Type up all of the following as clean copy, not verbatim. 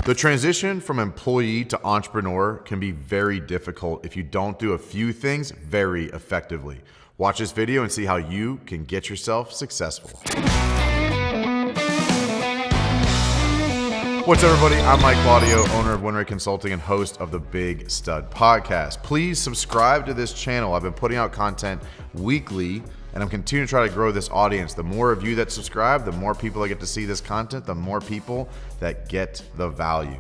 The transition from employee to entrepreneur can be very difficult if you don't do a few things very effectively. Watch this video and see how you can get yourself successful. What's up, everybody? I'm Mike Claudio, owner of WinRate Consulting and host of the Big Stud Podcast. Please subscribe to this channel. I've been putting out content weekly, and I'm continuing to try to grow this audience. The more of you that subscribe, the more people that get to see this content, the more people that get the value.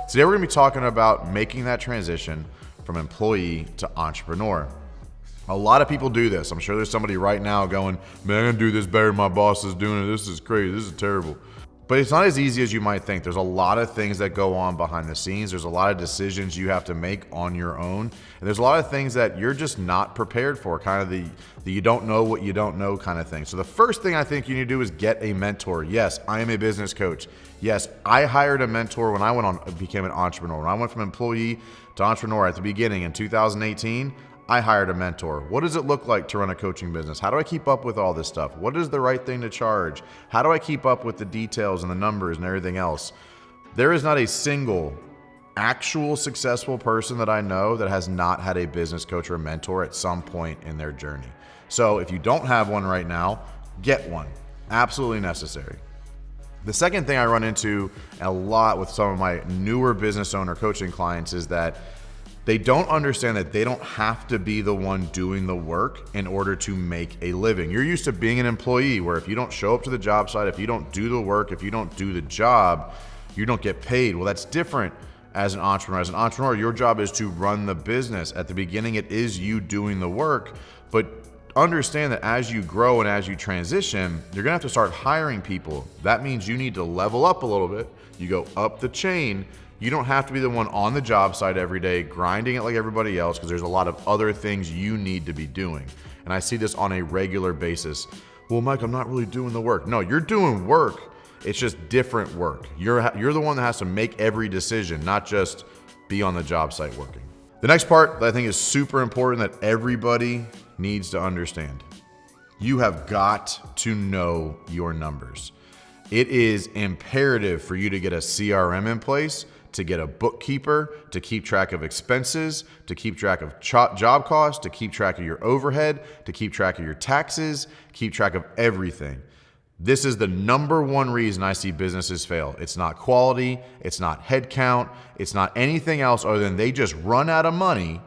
Today, we're gonna be talking about making that transition from employee to entrepreneur. A lot of people do this. I'm sure there's somebody right now going, man, I'm gonna do this better than my boss is doing it. This is crazy, this is terrible. But it's not as easy as you might think. There's a lot of things that go on behind the scenes. There's a lot of decisions you have to make on your own. And there's a lot of things that you're just not prepared for, kind of the you don't know what you don't know kind of thing. So the first thing I think you need to do is get a mentor. Yes, I am a business coach. Yes, I hired a mentor when I became an entrepreneur. When I went from employee to entrepreneur at the beginning in 2018, I hired a mentor. What does it look like to run a coaching business? How do I keep up with all this stuff? What is the right thing to charge? How do I keep up with the details and the numbers and everything else? There is not a single actual successful person that I know that has not had a business coach or a mentor at some point in their journey. So if you don't have one right now, get one. Absolutely necessary. The second thing I run into a lot with some of my newer business owner coaching clients is that they don't understand that they don't have to be the one doing the work in order to make a living. You're used to being an employee where if you don't show up to the job site, if you don't do the work, if you don't do the job, you don't get paid. Well, that's different as an entrepreneur. As an entrepreneur, your job is to run the business. At the beginning, it is you doing the work, but understand that as you grow and as you transition, you're gonna have to start hiring people. That means you need to level up a little bit. You go up the chain. You don't have to be the one on the job site every day, grinding it like everybody else, because there's a lot of other things you need to be doing. And I see this on a regular basis. Well, Mike, I'm not really doing the work. No, you're doing work. It's just different work. You're the one that has to make every decision, not just be on the job site working. The next part that I think is super important that everybody needs to understand. You have got to know your numbers. It is imperative for you to get a CRM in place, to get a bookkeeper, to keep track of expenses, to keep track of job costs, to keep track of your overhead, to keep track of your taxes, keep track of everything. This is the number one reason I see businesses fail. It's not quality, it's not headcount, it's not anything else other than they just run out of money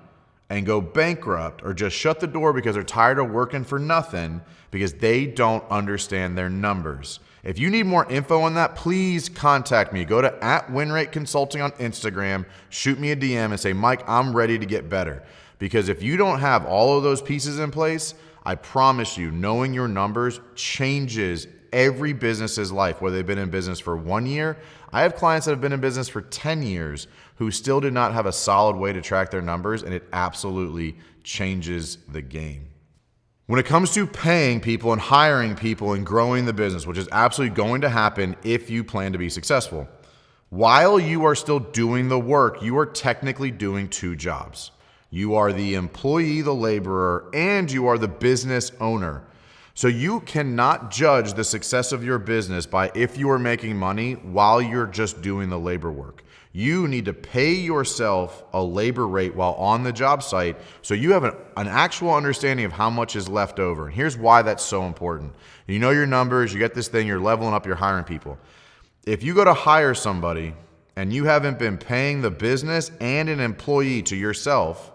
and go bankrupt or just shut the door because they're tired of working for nothing because they don't understand their numbers. If you need more info on that, please contact me. Go to @WinRate Consulting on Instagram, shoot me a DM and say, Mike, I'm ready to get better. Because if you don't have all of those pieces in place, I promise you, knowing your numbers changes every business's life, whether they've been in business for 1 year. I have clients that have been in business for 10 years who still did not have a solid way to track their numbers, and it absolutely changes the game. When it comes to paying people and hiring people and growing the business, which is absolutely going to happen if you plan to be successful, while you are still doing the work, you are technically doing two jobs. You are the employee, the laborer, and you are the business owner. So you cannot judge the success of your business by if you are making money while you're just doing the labor work. You need to pay yourself a labor rate while on the job site so you have an actual understanding of how much is left over. And here's why that's so important. You know your numbers, you get this thing, you're leveling up, you're hiring people. If you go to hire somebody and you haven't been paying the business and an employee to yourself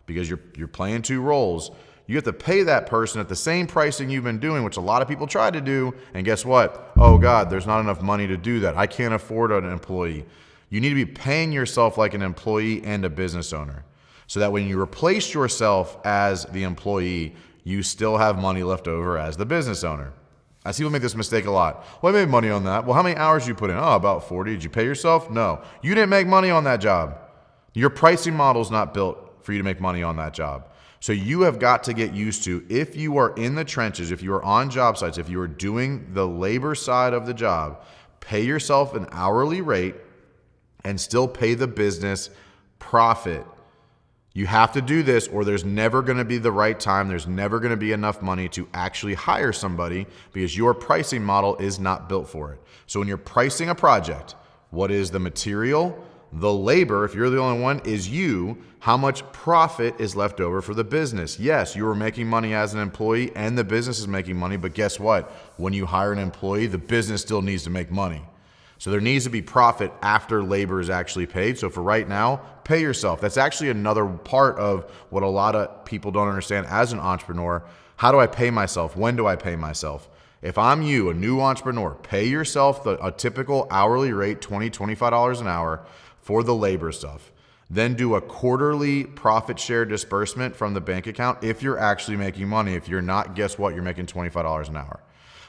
because you're playing two roles, you have to pay that person at the same pricing you've been doing, which a lot of people try to do. And guess what? Oh God, there's not enough money to do that. I can't afford an employee. You need to be paying yourself like an employee and a business owner so that when you replace yourself as the employee, you still have money left over as the business owner. I see people make this mistake a lot. Well, I made money on that. Well, how many hours did you put in? Oh, about 40. Did you pay yourself? No. You didn't make money on that job. Your pricing model is not built for you to make money on that job. So you have got to get used to, if you are in the trenches, if you are on job sites, if you are doing the labor side of the job, pay yourself an hourly rate and still pay the business profit. You have to do this or there's never going to be the right time. There's never going to be enough money to actually hire somebody because your pricing model is not built for it. So when you're pricing a project, What is the material? The labor, if you're the only one, is you. How much profit is left over for the business? Yes, you are making money as an employee and the business is making money, but guess what? When you hire an employee, the business still needs to make money. So there needs to be profit after labor is actually paid. So for right now, pay yourself. That's actually another part of what a lot of people don't understand as an entrepreneur. How do I pay myself? When do I pay myself? If I'm you, a new entrepreneur, pay yourself a typical hourly rate, $20, $25 an hour for the labor stuff. Then do a quarterly profit share disbursement from the bank account if you're actually making money. If you're not, guess what? You're making $25 an hour.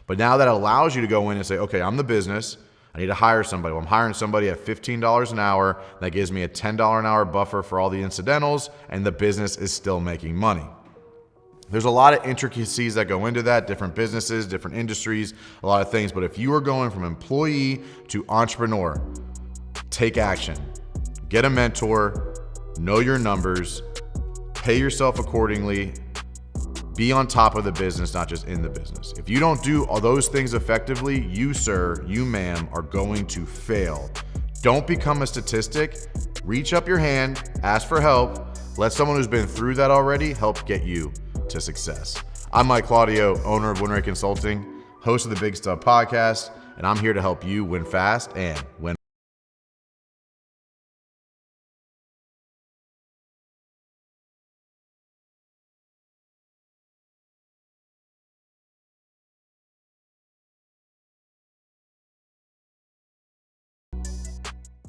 But now that allows you to go in and say, okay, I'm the business. I need to hire somebody. Well, I'm hiring somebody at $15 an hour. That gives me a $10 an hour buffer for all the incidentals, and the business is still making money. There's a lot of intricacies that go into that, different businesses, different industries, a lot of things. But if you are going from employee to entrepreneur, take action. Get a mentor, know your numbers, pay yourself accordingly, be on top of the business, not just in the business. If you don't do all those things effectively, you, sir, you, ma'am, are going to fail. Don't become a statistic. Reach up your hand, ask for help. Let someone who's been through that already help get you to success. I'm Mike Claudio, owner of WinRate Consulting, host of the Big Stuff Podcast, and I'm here to help you win fast and win.